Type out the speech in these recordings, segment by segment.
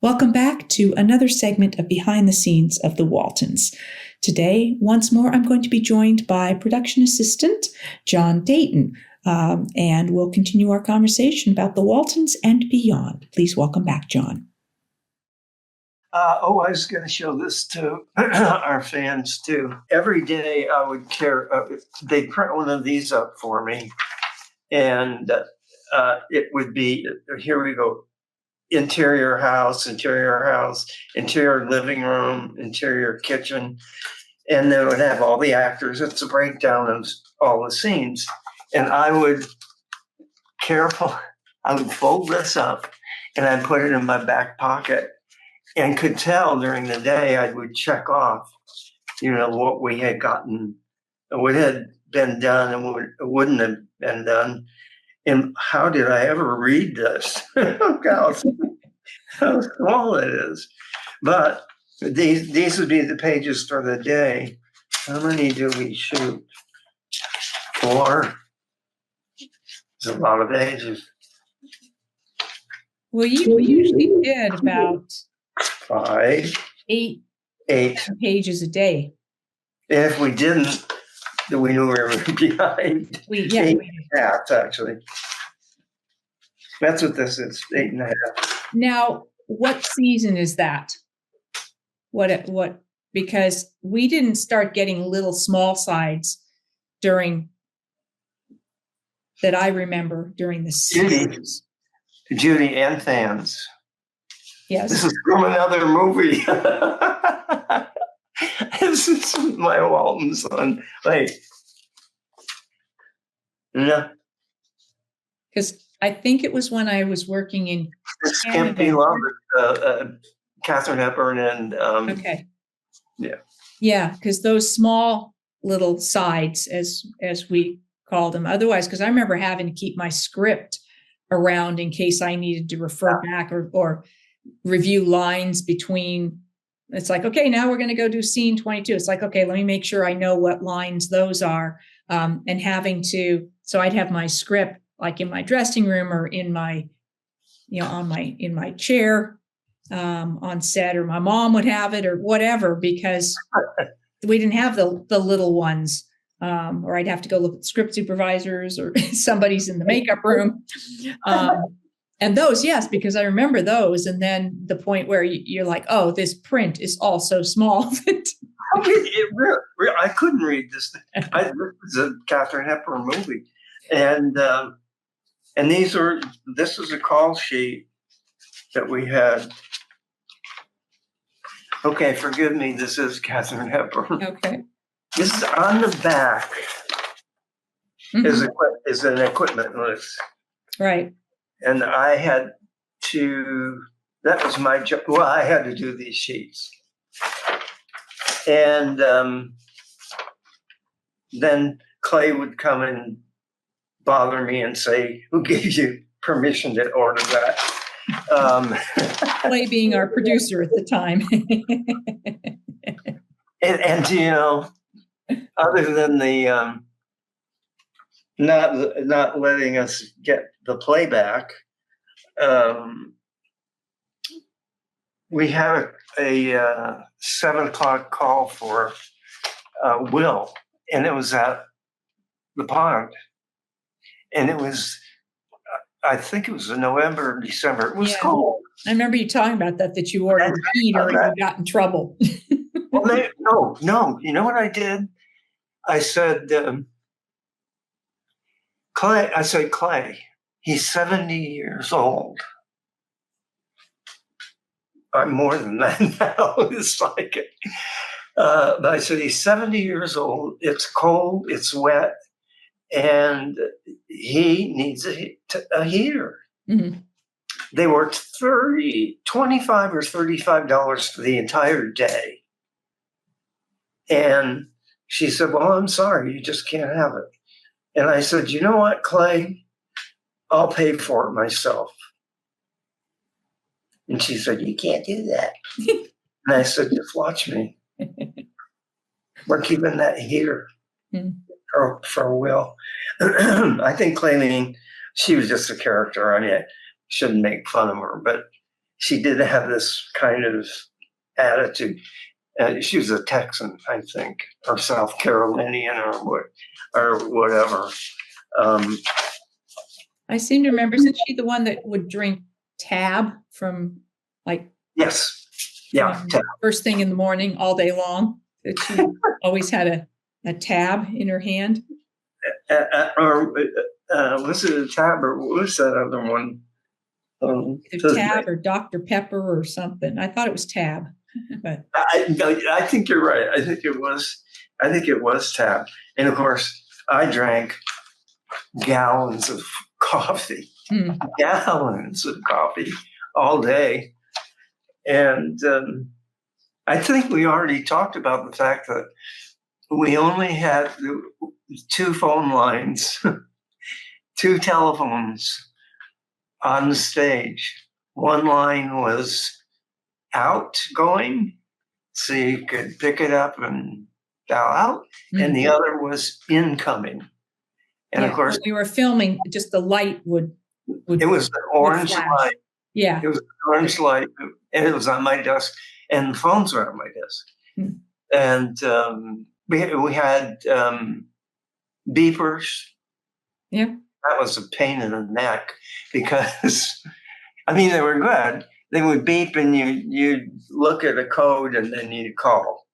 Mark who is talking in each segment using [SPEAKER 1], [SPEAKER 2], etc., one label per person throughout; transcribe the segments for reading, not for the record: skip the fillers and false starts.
[SPEAKER 1] Welcome back to another segment of Behind the Scenes of the Waltons. Today, once more, I'm going to be joined by production assistant John Dayton, and we'll continue our conversation about the Waltons and beyond. Please welcome back, John.
[SPEAKER 2] I was going to show this to our fans too. Every day I would they print one of these up for me, and it would be, here we go, interior house, interior living room, interior kitchen. And then it would have all the actors. It's a breakdown of all the scenes. And I would fold this up and I'd put it in my back pocket and could tell during the day I would check off, what we had gotten, what had been done and what wouldn't have been done. And how did I ever read this? How small it is. But these would be the pages for the day. How many do we shoot? 4. It's a lot of pages.
[SPEAKER 1] Well, you usually did about
[SPEAKER 2] 5,
[SPEAKER 1] 8 pages a day.
[SPEAKER 2] And if we didn't, then we knew we were behind. 8.5, actually. That's what this is, 8.5.
[SPEAKER 1] Now, what season is that? What? Because we didn't start getting little small sides that I remember during the series.
[SPEAKER 2] Judy and fans.
[SPEAKER 1] Yes.
[SPEAKER 2] This is from another movie. This is my Waltons son. Wait. No.
[SPEAKER 1] Because I think it was when I was working in
[SPEAKER 2] This can't be longer. Katherine Hepburn and
[SPEAKER 1] okay.
[SPEAKER 2] Yeah.
[SPEAKER 1] Yeah, because those small little sides, as we called them, otherwise, because I remember having to keep my script around in case I needed to refer back or review lines between. It's like, okay, now we're going to go do scene 22. It's like, okay, let me make sure I know what lines those are, and having to. So I'd have my script like in my dressing room or in my, in my chair on set, or my mom would have it or whatever, because we didn't have the little ones, or I'd have to go look at script supervisors or somebody's in the makeup room. And those, yes, because I remember those. And then the point where you're like, oh, this print is all so small.
[SPEAKER 2] I couldn't read this. This was a Katherine Hepburn movie. And this is a call sheet that we had. Okay, forgive me, this is Katherine Hepburn.
[SPEAKER 1] Okay.
[SPEAKER 2] This is on the back, is an equipment list.
[SPEAKER 1] Right.
[SPEAKER 2] And I had to, that was my job. Well, I had to do these sheets. And then Clay would come and bother me and say, who gave you permission to order that?
[SPEAKER 1] Clay being our producer at the time.
[SPEAKER 2] and other than the not letting us get the playback, we had a 7:00 call for Will, and it was at the pond, and it was, I think it was in November or December. It was cold.
[SPEAKER 1] I remember you talking about that you ordered a heater and you got in trouble.
[SPEAKER 2] Well, no. You know what I did? I said, Clay, he's 70 years old. I'm more than that now. It's like, but I said, he's 70 years old. It's cold, it's wet, and he needs a heater. Mm-hmm. They were $25 or $35 for the entire day. And she said, well, I'm sorry, you just can't have it. And I said, you know what, Clay? I'll pay for it myself. And she said, you can't do that. And I said, just watch me. We're keeping that heater for Will. I think claiming she was just a character. I mean, I shouldn't make fun of her, but she did have this kind of attitude. She was a Texan, I think, or South Carolinian or whatever.
[SPEAKER 1] I seem to remember, isn't she the one that would drink Tab from like
[SPEAKER 2] Yes. Yeah.
[SPEAKER 1] first thing in the morning all day long? That she always had a tab in her hand.
[SPEAKER 2] Or was it a Tab or what was that other one?
[SPEAKER 1] Either Tab or Dr. Pepper or something. I thought it was Tab, but
[SPEAKER 2] I think you're right. I think it was Tab. And of course, I drank gallons of coffee, gallons of coffee all day. And I think we already talked about the fact that we only had 2 phone lines, 2 telephones on the stage. One line was outgoing, so you could pick it up and dial out, and the other was incoming. And of course,
[SPEAKER 1] when we were filming, just the light would
[SPEAKER 2] it was an orange light.
[SPEAKER 1] Yeah,
[SPEAKER 2] it was an orange light, and it was on my desk, and the phones were on my desk. And we had beepers.
[SPEAKER 1] Yeah.
[SPEAKER 2] That was a pain in the neck because, I mean, they were good. They would beep and you'd look at a code and then you'd call.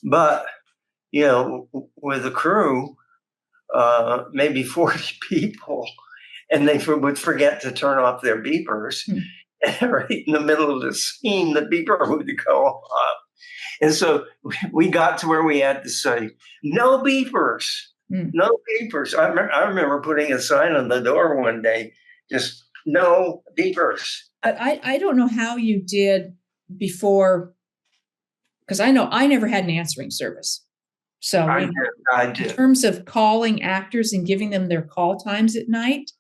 [SPEAKER 2] But, with the crew, maybe 40 people, and they would forget to turn off their beepers. And right in the middle of the scene, the beeper would go off. And so we got to where we had to say, no beepers. No beepers. I remember putting a sign on the door one day, just no beepers.
[SPEAKER 1] I don't know how you did before, because I know I never had an answering service. So
[SPEAKER 2] I did.
[SPEAKER 1] In terms of calling actors and giving them their call times at night,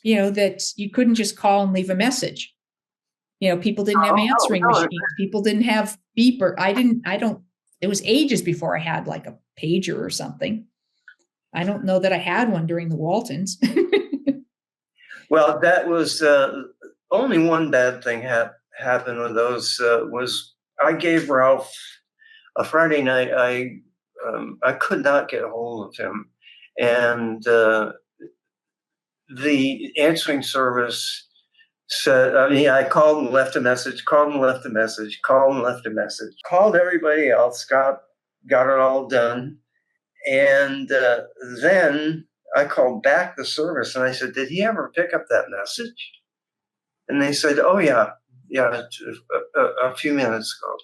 [SPEAKER 1] that you couldn't just call and leave a message. People didn't have answering machines. People didn't have beeper. It was ages before I had like a pager or something. I don't know that I had one during the Waltons.
[SPEAKER 2] Well, that was only one bad thing happened with those was I gave Ralph a Friday night. I could not get a hold of him, and the answering service said, I called and left a message, called everybody else, got it all done. And then I called back the service and I said, did he ever pick up that message? And they said, oh, yeah, a few minutes ago.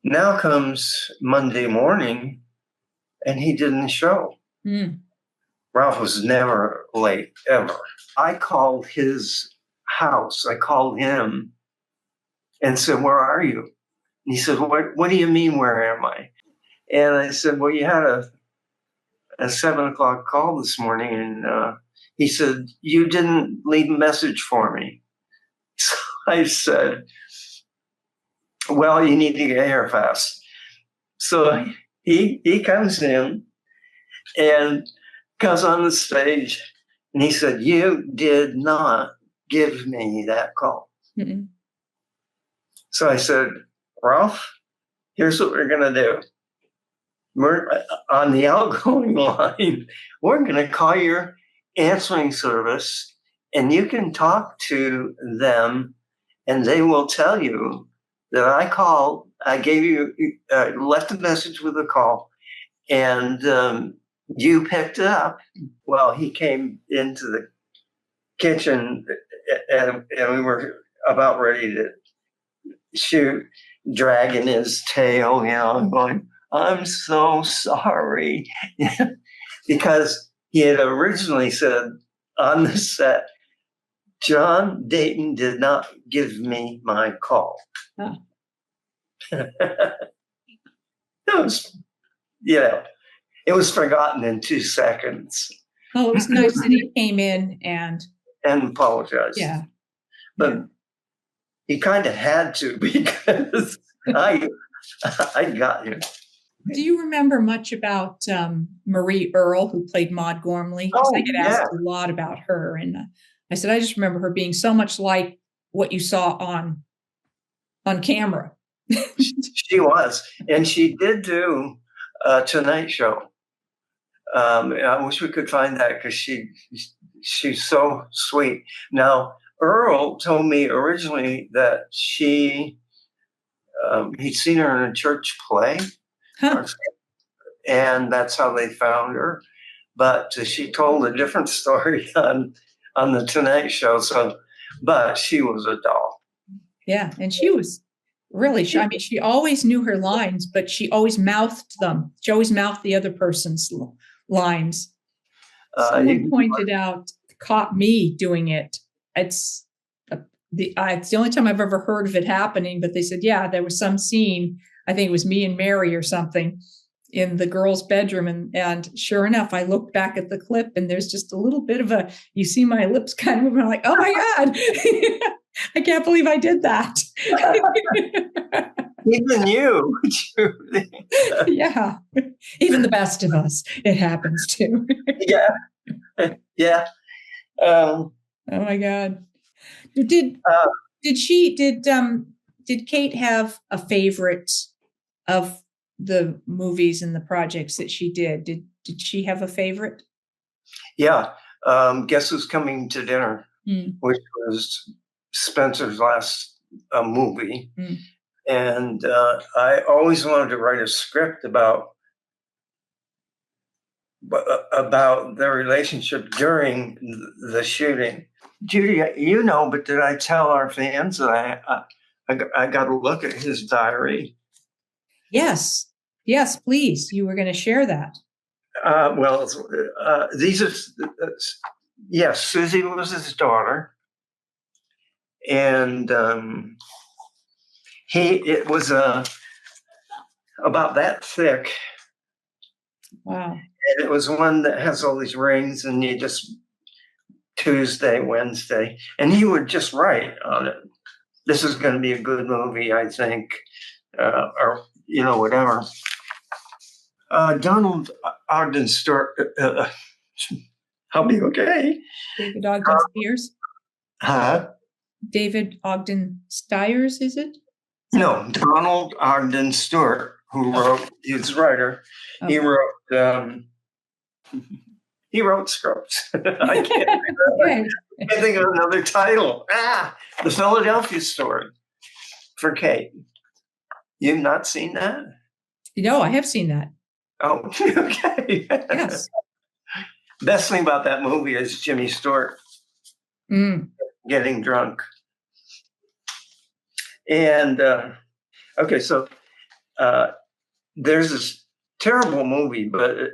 [SPEAKER 2] Now comes Monday morning and he didn't show. Ralph was never late, ever. I called his house. I called him and said, where are you? And he said, what do you mean, where am I? And I said, well, you had a 7:00 call this morning. And he said, you didn't leave a message for me. So I said, well, you need to get here fast. So he comes in and comes on the stage and he said, you did not give me that call. So I said, Ralph, here's what we're going to do. We're on the outgoing line. We're going to call your answering service and you can talk to them and they will tell you that I called, I gave you, left a message with a call and you picked it up. Well, he came into the kitchen and we were about ready to shoot, dragging his tail, going, I'm so sorry. Because he had originally said on the set, John Dayton did not give me my call.
[SPEAKER 1] Huh.
[SPEAKER 2] It was forgotten in 2 seconds.
[SPEAKER 1] Well, it was nice that he came in and
[SPEAKER 2] apologized.
[SPEAKER 1] Yeah.
[SPEAKER 2] But he kind of had to because I got him.
[SPEAKER 1] Do you remember much about Merie Earle, who played Maude Gormley? I get asked a lot about her. And I said, I just remember her being so much like what you saw on camera.
[SPEAKER 2] She was, and she did do a Tonight Show. I wish we could find that because she's so sweet. Now, Earle told me originally that he'd seen her in a church play,
[SPEAKER 1] Huh.
[SPEAKER 2] and that's how they found her. But she told a different story on the Tonight Show. So, but she was a doll.
[SPEAKER 1] Yeah, and she was really, I mean, she always knew her lines, but she always mouthed them. She always mouthed the other person's lines. Someone pointed out, caught me doing it. It's the only time I've ever heard of it happening, but they said, yeah, there was some scene, I think it was me and Merie or something, in the girl's bedroom. And sure enough, I looked back at the clip and there's just a little bit of you see my lips kind of moving. I'm like, oh my God, I can't believe I did that.
[SPEAKER 2] Even you, Judy.
[SPEAKER 1] Yeah, even the best of us, it happens to.
[SPEAKER 2] Yeah.
[SPEAKER 1] Oh my God. Did Kate have a favorite of the movies and the projects that she did? Did she have a favorite?
[SPEAKER 2] Yeah. Guess Who's Coming to Dinner, which was Spencer's last movie. And I always wanted to write a script about their relationship during the shooting. Judy, but did I tell our fans that I got to look at his diary?
[SPEAKER 1] Yes, please. You were going to share that.
[SPEAKER 2] These are, yes, Susie was his daughter, and it was about that thick.
[SPEAKER 1] Wow.
[SPEAKER 2] And it was one that has all these rings, and you just Tuesday, Wednesday, and he would just write on it. This is going to be a good movie, I think, or whatever. Donald Ogden Stewart, I'll be okay.
[SPEAKER 1] David Ogden Stiers?
[SPEAKER 2] Huh?
[SPEAKER 1] David Ogden Stiers, is it?
[SPEAKER 2] No, Donald Ogden Stewart, who wrote, he's a writer. Okay. He wrote scripts. I can't think of another title. The Philadelphia Story for Kate. You've not seen that?
[SPEAKER 1] No, I have seen that.
[SPEAKER 2] Oh, okay.
[SPEAKER 1] Yes.
[SPEAKER 2] Best thing about that movie is Jimmy Stewart getting drunk. And okay, so there's this terrible movie, but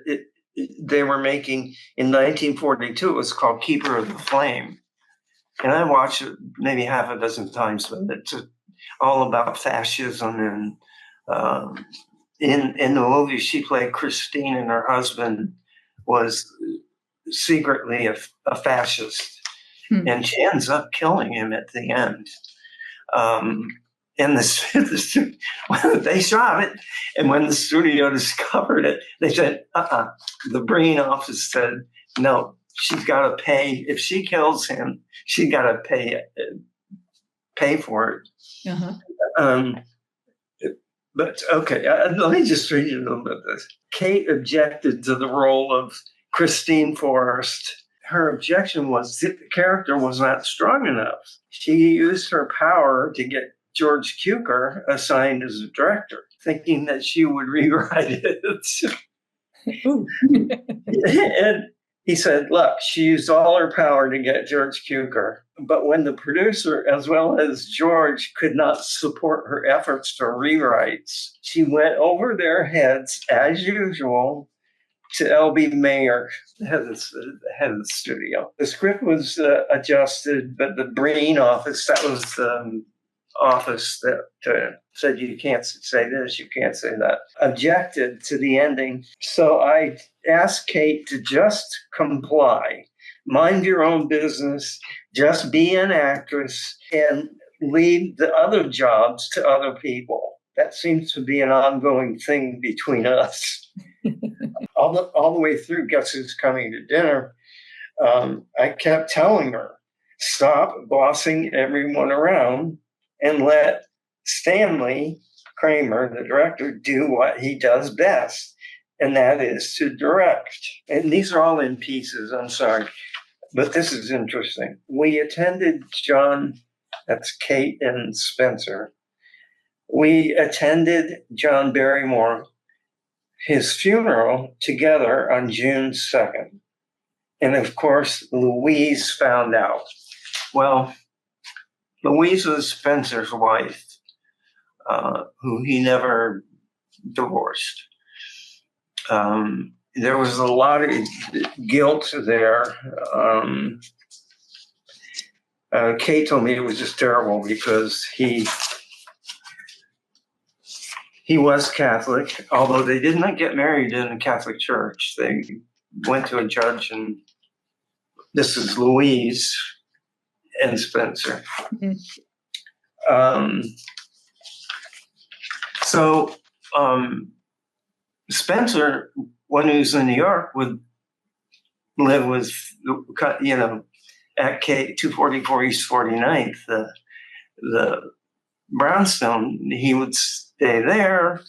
[SPEAKER 2] they were making in 1942. It was called Keeper of the Flame, and I watched it maybe half a dozen times. But it's all about fascism, and in the movie, she played Christine, and her husband was secretly a fascist, and she ends up killing him at the end. And they shot it, and when the studio discovered it, they said, the Breen office said, no, she's got to pay. If she kills him, she's got to pay for it. Uh-huh. But okay, let me just read you a little bit of this. Kate objected to the role of Christine Forrest. Her objection was that the character was not strong enough. She used her power to get George Cukor assigned as a director, thinking that she would rewrite it. And he said, look, she used all her power to get George Cukor. But when the producer, as well as George, could not support her efforts for rewrites, she went over their heads, as usual, to L.B. Mayer, the head of the studio. The script was adjusted, but the Breen office, that was the office that said you can't say this, you can't say that, objected to the ending. So I asked Kate to just comply. Mind your own business, just be an actress, and leave the other jobs to other people. That seems to be an ongoing thing between us. All the way through Guess Who's Coming to Dinner, I kept telling her, stop bossing everyone around and let Stanley Kramer, the director, do what he does best, and that is to direct. And these are all in pieces, I'm sorry, but this is interesting. We attended that's Kate and Spencer. We attended John Barrymore, his funeral, together on June 2nd. And of course, Louise found out. Well, Louise was Spencer's wife, who he never divorced. There was a lot of guilt there. Kate told me it was just terrible because he was Catholic, although they did not get married in a Catholic church. They went to a judge, and this is Louise and Spencer. Mm-hmm. So Spencer, when he was in New York, would live with, at K 244 East 49th, the brownstone. He would stay there.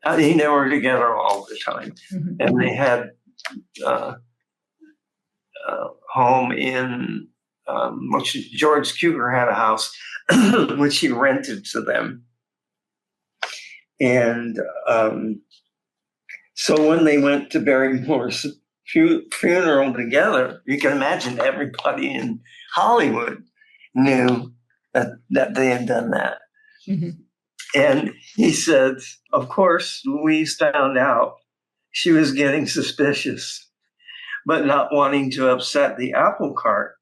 [SPEAKER 2] They were together all the time. Mm-hmm. And they had home in, which George Cukor had a house, which he rented to them. And so when they went to Barrymore's funeral together, you can imagine everybody in Hollywood knew that they had done that. Mm-hmm. And he said, of course, Louise found out. She was getting suspicious, but not wanting to upset the apple cart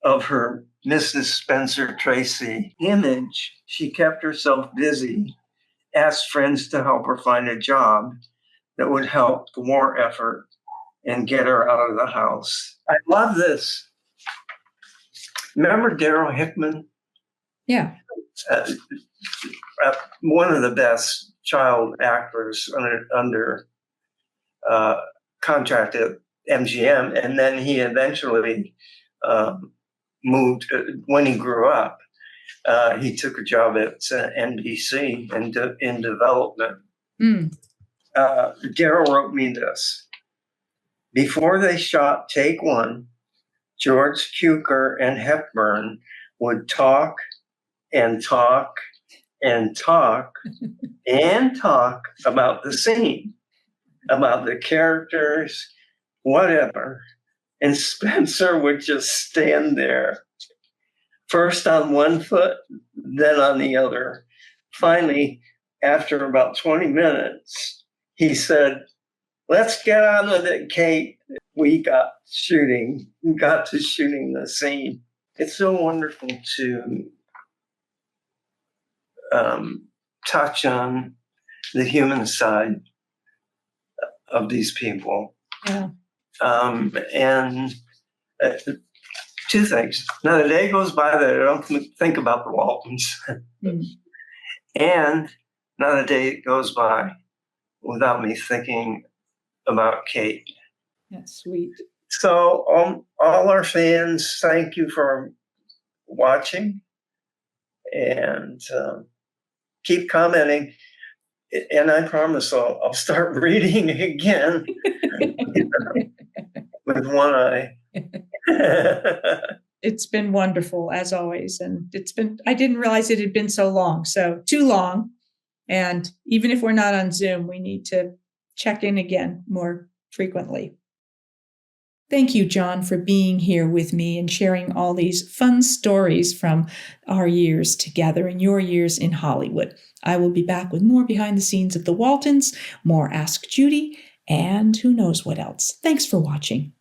[SPEAKER 2] of her Mrs. Spencer Tracy image. She kept herself busy, asked friends to help her find a job that would help the war effort and get her out of the house. I love this. Remember Daryl Hickman?
[SPEAKER 1] Yeah.
[SPEAKER 2] One of the best child actors under contract at MGM. And then he eventually moved, when he grew up, he took a job at NBC in development. Mm. Daryl wrote me this. Before they shot take one, George Cukor and Hepburn would talk and talk and talk and talk about the scene, about the characters, whatever. And Spencer would just stand there, first on one foot, then on the other. Finally, after about 20 minutes, he said, "Let's get on with it, Kate." We got to shooting the scene. It's so wonderful to touch on the human side of these people. Yeah. And two things. Not a day goes by that I don't think about the Waltons. Mm. And not a day goes by without me thinking about Kate.
[SPEAKER 1] That's sweet.
[SPEAKER 2] So all our fans, thank you for watching, and keep commenting. And I promise I'll start reading again with one eye.
[SPEAKER 1] It's been wonderful, as always. And I didn't realize it had been so long. So too long. And even if we're not on Zoom, we need to check in again more frequently. Thank you, John, for being here with me and sharing all these fun stories from our years together and your years in Hollywood. I will be back with more behind the scenes of the Waltons, more Ask Judy, and who knows what else. Thanks for watching.